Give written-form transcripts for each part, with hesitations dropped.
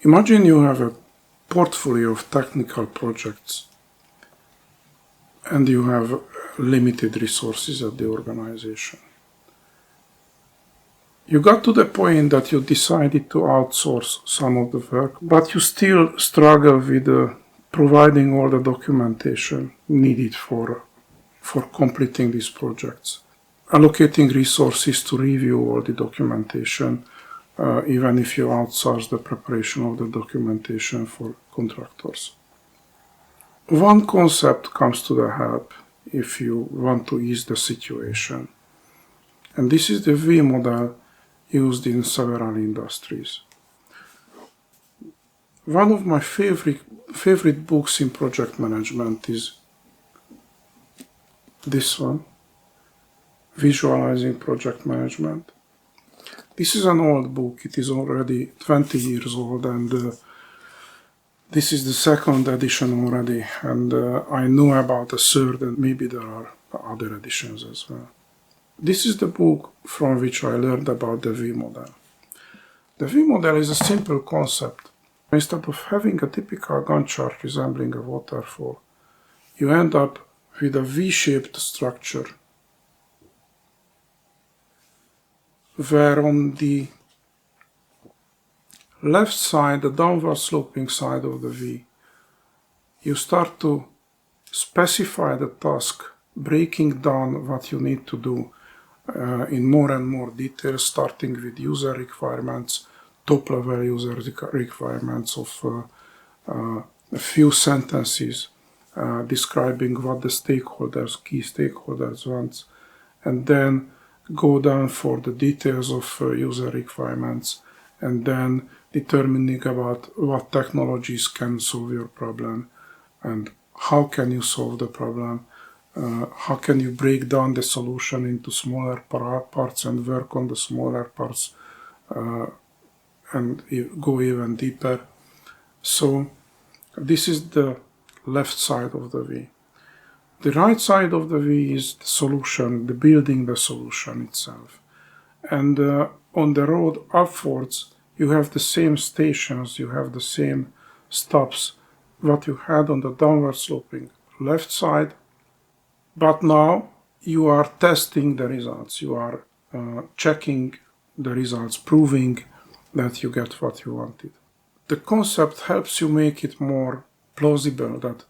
Imagine you have a portfolio of technical projects and you have limited resources at the organization. You got to the point that you decided to outsource some of the work, but you still struggle with providing all the documentation needed for completing these projects. Allocating resources to review all the documentation, even if you outsource the preparation of the documentation for contractors. One concept comes to the help if you want to ease the situation, and this is the V model used in several industries. One of my favorite books in project management is this one, Visualizing Project Management. This is an old book. It is already 20 years old, and this is the second edition already, and I know about the third, and maybe there are other editions as well. This is the book from which I learned about the V model. The V model is a simple concept. Instead of having a typical Gantt chart resembling a waterfall, you end up with a V-shaped structure, where on the left side, the downward sloping side of the V, you start to specify the task, breaking down what you need to do in more and more detail, starting with user requirements, top-level user requirements of a few sentences describing what the key stakeholders want, and then go down for the details of user requirements, and then determining about what technologies can solve your problem and how can you solve the problem. How can you break down the solution into smaller parts and work on the smaller parts and go even deeper. So this is the left side of the V. The right side of the V is the solution, the building the solution itself. And on the road upwards, you have the same stations, you have the same stops what you had on the downward sloping left side. But now you are testing the results, you are checking the results, proving that you get what you wanted. The concept helps you make it more plausible that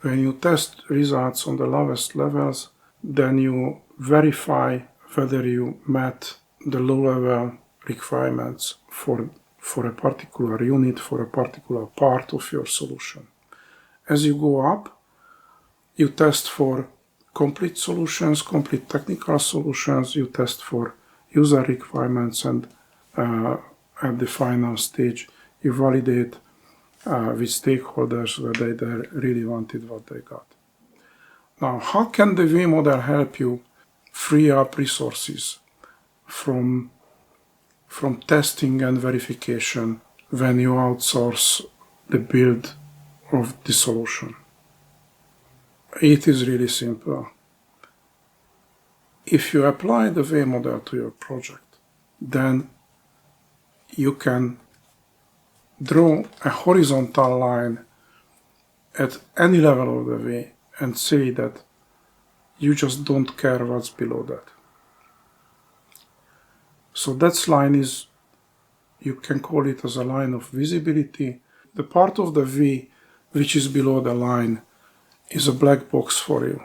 when you test results on the lowest levels, then you verify whether you met the low-level requirements for a particular unit, for a particular part of your solution. As you go up, you test for complete solutions, complete technical solutions, you test for user requirements, and at the final stage, you validate with stakeholders whether they really wanted what they got. Now, how can the V model help you free up resources from testing and verification when you outsource the build of the solution? It is really simple. If you apply the V model to your project, then you can draw a horizontal line at any level of the V and say that you just don't care what's below that. So that line is, you can call it as a line of visibility. The part of the V which is below the line is a black box for you.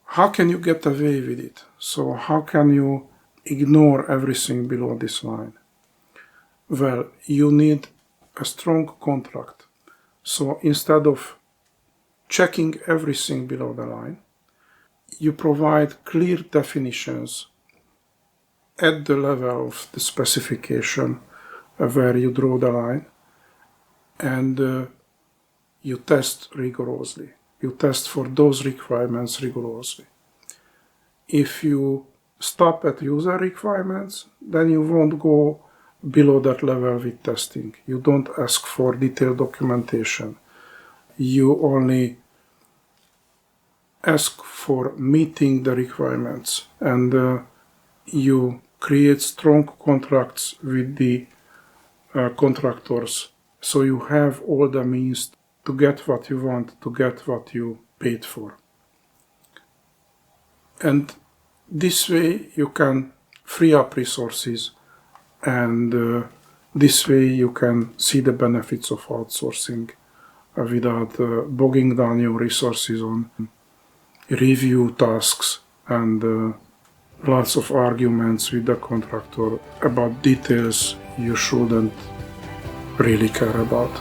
How can you get away with it? So how can you ignore everything below this line? Well, you need a strong contract. So instead of checking everything below the line, you provide clear definitions at the level of the specification where you draw the line, and you test rigorously. You test for those requirements rigorously. If you stop at user requirements, then you won't go below that level with testing. You don't ask for detailed documentation. You only ask for meeting the requirements, and you create strong contracts with the contractors, so you have all the means to get what you want, to get what you paid for. And this way you can free up resources, and this way you can see the benefits of outsourcing without bogging down your resources on review tasks and lots of arguments with the contractor about details you shouldn't really care about.